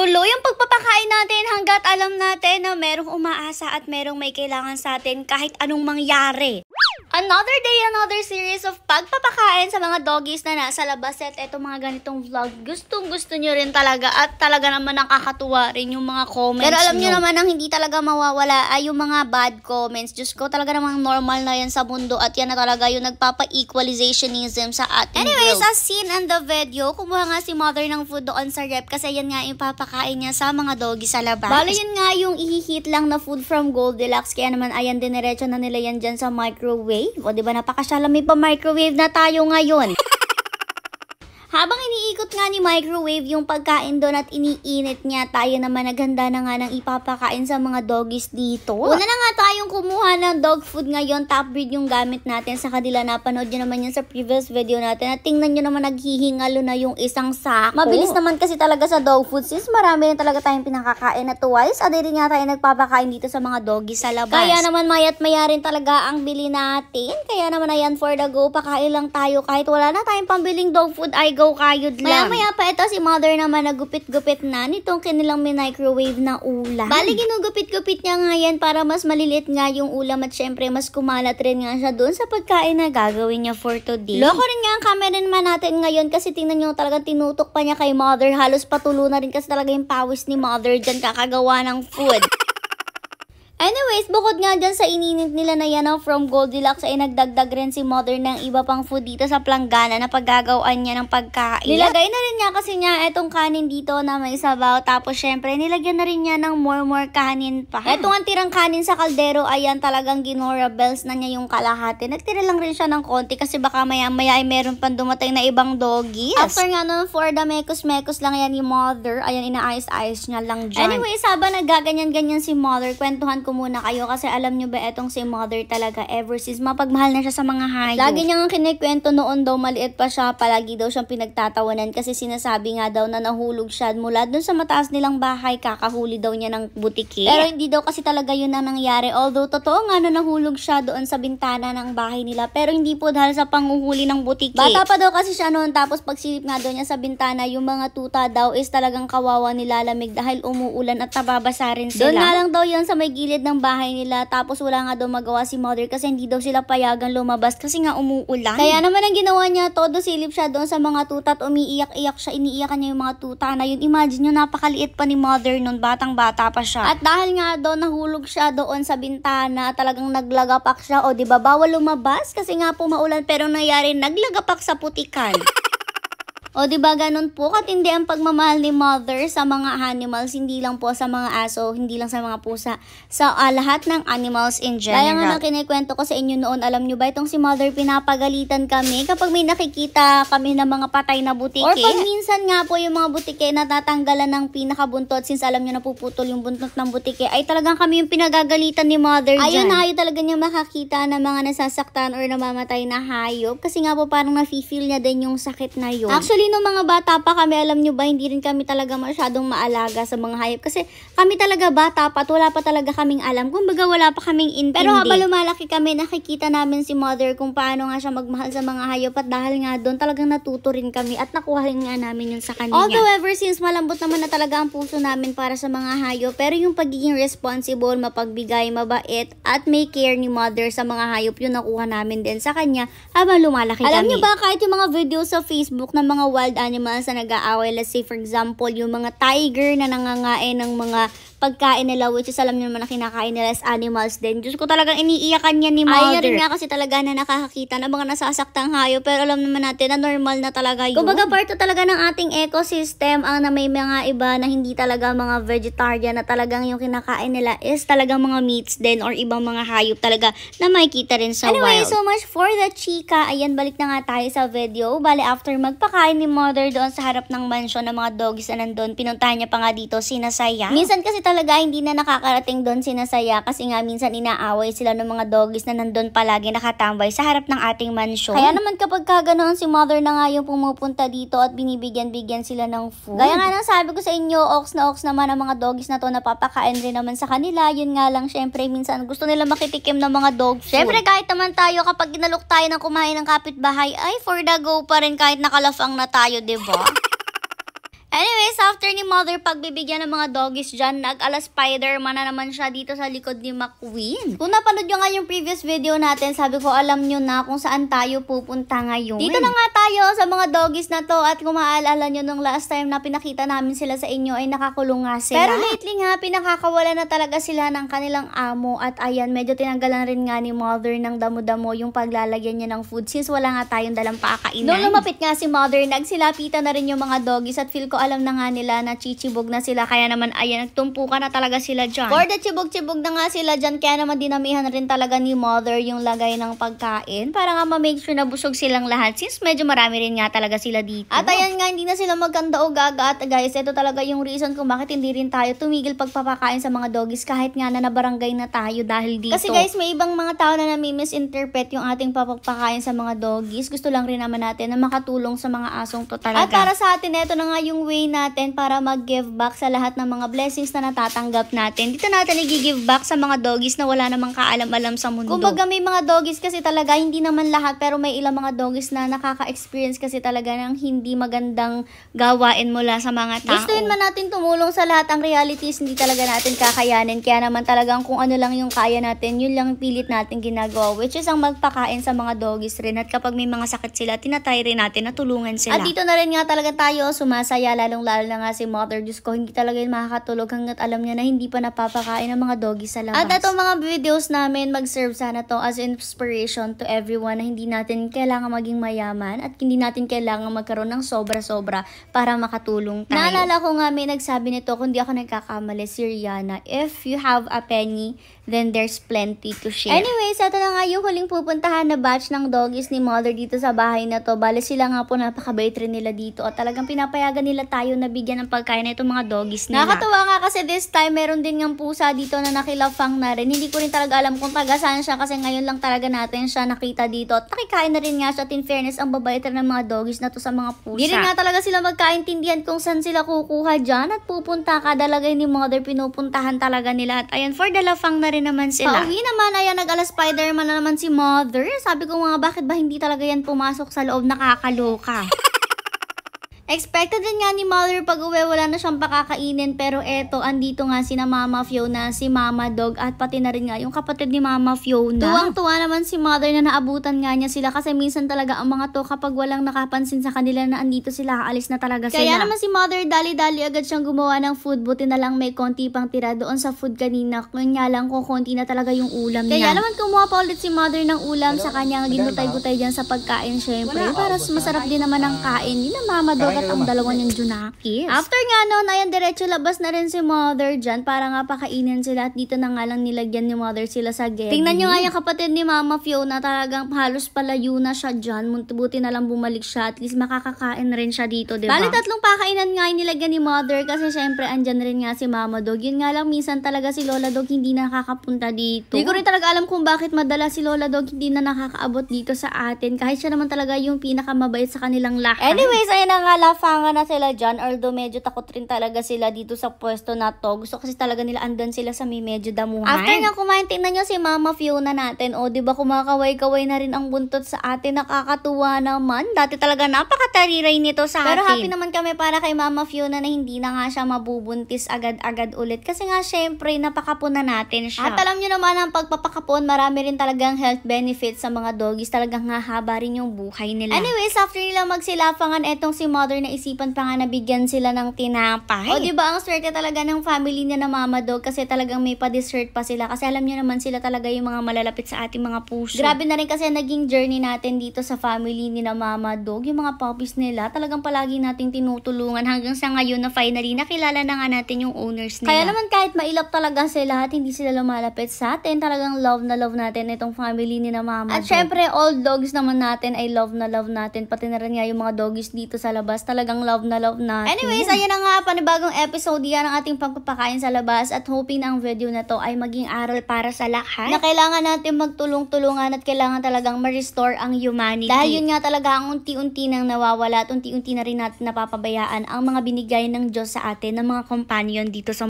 Tuloy ang pagpapakain natin hanggat alam natin na merong umaasa at merong may kailangan sa atin kahit anong mangyari. Another day, another series of pagpapakain sa mga doggies na nasa labas. At eto mga ganitong vlog, gustong-gusto nyo rin talaga at talaga naman nakakatuwa rin yung mga comments. Pero alam nyo naman ang hindi talaga mawawala ay yung mga bad comments. Diyos ko, talaga namang normal na yan sa mundo at yan na talaga yung nagpapa-equalizationism sa ating Anyways, world. as seen in the video, kumuha nga si mother ng food doon sa rep kasi yan nga yung papakain niya sa mga doggies sa labas. Bale yun nga yung ihihit lang na food from Goldilocks. Kaya naman ayan, diniretso na nila yan dyan sa microwave. O diba napakasyala, may pa-microwave na tayo ngayon. Habang iniikot nga ni microwave yung pagkain doon at iniinit niya, tayo naman naghanda na nga ng ipapakain sa mga doggies dito. Una na nga tayong kumuha ng dog food ngayon, top breed yung gamit natin sa kanila. Napanood nyo naman yan sa previous video natin at tingnan nyo naman naghihingalo na yung isang sako. Mabilis naman kasi talaga sa dog food since marami na talaga tayong pinakakain na twice. Adi rin nga tayo nagpapakain dito sa mga doggies sa labas. Kaya naman mayat maya rin talaga ang bili natin. Kaya naman ayan, for the go, pakain lang tayo kahit wala na tayong pambiling dog food ay go kayod lang. Maya-maya pa ito si mother naman nagupit-gupit na nitong kanilang microwave na ulam. Bali, ginugupit-gupit niya nga yan para mas maliliit nga yung ulam at syempre mas kumalat rin nga siya doon sa pagkain na gagawin niya for today. Loko rin nga ang cameraman natin ngayon kasi tingnan nyo talagang tinutok pa niya kay mother. Halos patulo na rin kasi talaga yung pawis ni mother dyan kakagawa ng food. Anyways, bukod nga dyan sa ininit nila na yan from Goldilocks ay nagdagdag rin si mother ng iba pang food dito sa planggana na paggagawaan niya ng pagkain. Nilagay na rin niya kasi niya etong kanin dito na may sabaw. Tapos syempre nilagyan na rin niya ng more kanin pa. Etong ang tirang kanin sa kaldero, ayan talagang ginora bells na niya yung kalahati. Nagtira lang rin siya ng konti kasi baka maya ay meron pang dumating na ibang doggies. After nga nun, for the mekos-mekos lang yan ni mother, ayan inaayos-ayos niya lang dyan. Anyways, habang nagaganyan-ganyan si mother, kwentuhan ko muna kayo kasi alam nyo ba etong si mother talaga ever since mapagmahal na siya sa mga hayop. Lagi niyang kinikwento noon daw maliit pa siya, palagi daw siyang pinagtatawanan kasi sinasabi nga daw na nahulog siya mula dun sa mataas nilang bahay, kakahuli daw niya ng butiki. Pero hindi daw kasi talaga yun ang nangyari, although totoo nga na nahulog siya doon sa bintana ng bahay nila, pero hindi po dahil sa panguhuli ng butiki. Bata pa daw kasi siya noon, tapos pagsilip nga daw niya sa bintana, yung mga tuta daw is talagang kawawa nilalamig dahil umuulan at nababasa rin sila. Doon nga lang daw yun sa may gilid ng bahay nila, tapos wala nga daw magawa si mother kasi hindi daw sila payagan lumabas kasi nga umuulan. Kaya naman ang ginawa niya, todo silip siya doon sa mga tuta at umiiyak-iyak siya, iniiyakan niya yung mga tuta na yun. Imagine nyo, napakaliit pa ni mother noon, batang-bata pa siya. At dahil nga daw nahulog siya doon sa bintana, talagang naglagapak siya, o diba bawal lumabas kasi nga po maulan, pero nangyari naglagapak sa putikan. O diba ganun po katindi ang pagmamahal ni mother sa mga animals, hindi lang po sa mga aso, hindi lang sa mga pusa, sa lahat ng animals in general. Kaya nga kinikwento ko sa inyo noon, alam nyo ba itong si mother pinapagalitan kami kapag may nakikita kami ng mga patay na butike. Or pag minsan nga po yung mga butike natatanggalan ng pinakabuntot, since alam nyo napuputol yung buntot ng butike, ay talagang kami yung pinagagalitan ni mother dyan. Ayun na, ayun talaga niya makakita ng mga nasasaktan or namamatay na hayop kasi nga po parang nafe-feel niya din yung sakit na yun. Actually, nung mga bata pa kami, alam nyo ba, hindi rin kami talaga masyadong maalaga sa mga hayop. Kasi kami talaga bata pa at wala pa talaga kaming alam. Kumbaga wala pa kaming intindi. Pero habang lumalaki kami, nakikita namin si mother kung paano nga siya magmahal sa mga hayop. At dahil nga doon, talagang natuto rin kami at nakuha rin nga namin yun sa kanya. Although ever since, malambot naman na talaga ang puso namin para sa mga hayop. Pero yung pagiging responsible, mapagbigay, mabait, at may care ni mother sa mga hayop, yun nakuha namin din sa kanya habang lumalaki kami. Alam nyo ba, kahit yung mga videos sa Facebook ng mga wild animals na nag-aaway, let's say for example, yung mga tiger na nangangain ng mga pagkain nila, which is alam niyo naman na kinakain nila as animals din. Diyos ko, talagang iniiyakan niya ni mother. Ayun rin nga kasi talaga na nakakakita ng mga nasasaktang hayop, pero alam naman natin na normal na talaga yun. Kumbaga part talaga ng ating ecosystem ang na may mga iba na hindi talaga mga vegetarian na talagang yung kinakain nila is talagang mga meats din or ibang mga hayop talaga na makikita rin sa Anyway, wild. so much for the chika. Ayan, balik na nga tayo sa video. Bale, after magpakain ni mother doon sa harap ng mansion ng mga doggies na nandun, pinuntahan niya pa nga dito si Nasaya. Minsan kasi talaga hindi na nakakarating doon si Nasaya kasi nga minsan inaaway sila ng mga doggies na nandun palagi nakatambay sa harap ng ating mansion. Kaya naman kapag ganoon si mother na nga yung pumupunta dito at binibigyan-bigyan sila ng food. Gaya nga nang sabi ko sa inyo, ox naman ang mga doggies na to, napapakain rin naman sa kanila. Yun nga lang, syempre minsan gusto nila makitikim ng mga dog food. Syempre kahit naman tayo kapag ginalok tayo ng kumain ng kapitbahay, ay for the go pa rin kahit nakalafang na tayo, diba? Anyways, after ni Mother pagbibigyan ng mga doggies dyan, nag-ala Spider-Man na naman siya dito sa likod ni McQueen. Kung napanood nyo nga yung previous video natin, sabi ko alam nyo na kung saan tayo pupunta ngayon. Dito na nga tayo sa mga doggies na to, at kung maaalala nyo nung last time na pinakita namin sila sa inyo ay nakakulong nga sila. Pero lately nga, pinakakawala na talaga sila ng kanilang amo, at ayan, medyo tinanggalan rin nga ni Mother ng damo-damo yung paglalagyan niya ng food since wala nga tayong dalang pakainan. Nung lumapit nga si Mother, nagsilapitan na rin yung mga doggies, at feel ko alam na nga nila na chichibog na sila, kaya naman ayan, nagtumpukan na talaga sila dyan. For the chibog-chibog na nga sila dyan, kaya naman dinamihan rin talaga ni Mother yung lagay ng pagkain para nga ma-make sure na busog silang lahat since medyo marami rin nga talaga sila dito. At ayan nga, hindi na sila magkanda o gaga, at guys, ito talaga yung reason kung bakit hindi rin tayo tumigil pagpapakain sa mga doggies kahit nga na nabarangay na tayo dahil dito. Kasi guys, may ibang mga tao na nami-misinterpret yung ating papapakain sa mga doggies. Gusto lang rin naman natin na makatulong sa mga asong to talaga. At para sa atin, ito na nga yung way natin para mag-give back sa lahat ng mga blessings na natatanggap natin. Dito natin i-give back sa mga doggies na wala namang kaalam-alam sa mundo. Kumbaga may mga doggies kasi talaga, hindi naman lahat, pero may ilang mga doggies na nakaka-experience kasi talaga ng hindi magandang gawain mula sa mga tao. Gusto man natin tumulong sa lahat, ang realities hindi talaga natin kakayanin. Kaya naman talagang kung ano lang yung kaya natin, yun lang pilit natin ginagawa, which is ang magpakain sa mga doggies rin. At kapag may mga sakit sila, tinatry rin natin na tulungan sila. At dito na rin nga talaga tayo sumasaya, lalong-lalo na nga si Mother. Diyos ko, hindi talaga yun makakatulog hanggat alam niya na hindi pa napapakain ng mga doggies sa labas. At itong mga videos namin, mag-serve sana to as inspiration to everyone na hindi natin kailangan maging mayaman at hindi natin kailangan magkaroon ng sobra-sobra para makatulong tayo. Naalala ko nga, may nagsabi nito, kung di ako nagkakamali, si Rihanna, if you have a penny, then there's plenty to share. Anyways, ito na nga yung huling pupuntahan na batch ng doggies ni Mother dito sa bahay na to. Bale sila nga po, napakabait rin nila dito at talagang pinapayagan nila tayo na bigyan ng pagkain na itong mga doggies nila. Nakakatuwa nga kasi this time meron din ng pusa dito na nakilafang na rin. Hindi ko rin talaga alam kung taga saan siya kasi ngayon lang talaga natin siya nakita dito. At nakikain na rin nga siya. At in fairness, ang babait rin ng mga doggies na to sa mga pusa. Di rin nga talaga sila magkaintindihan kung saan sila kukuha dyan at pupunta. Kada lagay ni Mother, pinupuntahan talaga nila. At ayan, for the lafang na rin naman sila. Pauwi naman, ayan, nag-ala Spider-Man na naman si Mother. Sabi ko nga, bakit ba hindi talaga yan pumasok sa loob, nakakaloka? Expected din nga ni Mother pag uwi, wala na siyang pakakainin, pero eto, andito nga sina Mama Fiona, si Mama Dog, at pati na rin nga yung kapatid ni Mama Fiona. Tuwang-tuwa naman si Mother na naabutan nga niya sila kasi minsan talaga ang mga to kapag walang nakapansin sa kanila na andito sila, aalis na talaga sila. Kaya naman si Mother, dali-dali agad siyang gumawa ng food, buti na lang may konti pang tira doon sa food kanina, kanya lang kung konti na talaga yung ulam niya. Kaya naman kumuha pa ulit si Mother ng ulam sa kanya, ginutay-gutay dyan sa pagkain syempre, para masarap din naman ang kain ni na Mama Dog at ang dalawa niyang junakis. After nga noon, ayan, diretso labas na rin si Mother dyan para nga pakainin sila at dito na nga lang nilagyan ni Mother sila sa Geddy. Tingnan nyo nga yung kapatid ni Mama Fiona, talagang halos palayo na siya dyan. Buti na lang bumalik siya, at least makakakain rin siya dito, diba? Bali, tatlong pakainan nga yung nilagyan ni Mother kasi syempre andyan rin nga si Mama Dog. Yun nga lang, minsan talaga si Lola Dog hindi nakakapunta dito. Hindi ko rin talaga alam kung bakit madala si Lola Dog hindi na nakakaabot dito sa atin kahit siya naman talaga yung pinakamabait sa kanilang lahat. Anyways, ayun na nga, lafangan na sila dyan, although medyo takot rin talaga sila dito sa pwesto na to. Gusto kasi talaga nila andan sila sa may medyo damuhan. After nga kumain, tingnan nyo si Mama Fiona natin. O, diba kumakaway-kaway na rin ang buntot sa atin. Nakakatuwa naman. Dati talaga napakatariray nito sa atin. Pero happy naman kami para kay Mama Fiona na hindi na nga siya mabubuntis agad-agad ulit. Kasi nga syempre, napakapon na natin siya. At alam nyo naman, ang pagpapakapon, marami rin talagang health benefits sa mga doggies. Talagang hahaba rin yung buhay nila. Anyways, after nila magsilafangan, etong si Mother na isipan pa nga nabigyan sila ng tinapay. O diba, ang swerte talaga ng family niya na Mama Dog kasi talagang may pa-dessert pa sila. Kasi alam niyo naman sila talaga yung mga malalapit sa ating mga puso. Grabe na rin kasi naging journey natin dito sa family ni na Mama Dog. Yung mga puppies nila, talagang palagi nating tinutulungan hanggang sa ngayon na finally nakilala na nga natin yung owners nila. Kaya naman kahit mailap talaga sila at hindi sila lumalapit sa atin, talagang love na love natin itong family ni na Mama Dog. At syempre, all dogs naman natin ay love na love natin. Pati na rin nga yung mga doggies dito sa labas, talagang love na love natin. Anyways, ayan na nga, panibagong episode yan ang ating pagpapakain sa labas at hoping na ang video na to ay maging aral para sa lahat na kailangan natin magtulong-tulungan at kailangan talagang ma-restore ang humanity. Dahil yun nga talaga ang unti-unti nang nawawala at unti-unti na rin natin napapabayaan ang mga binigay ng Diyos sa atin ng mga companion dito sa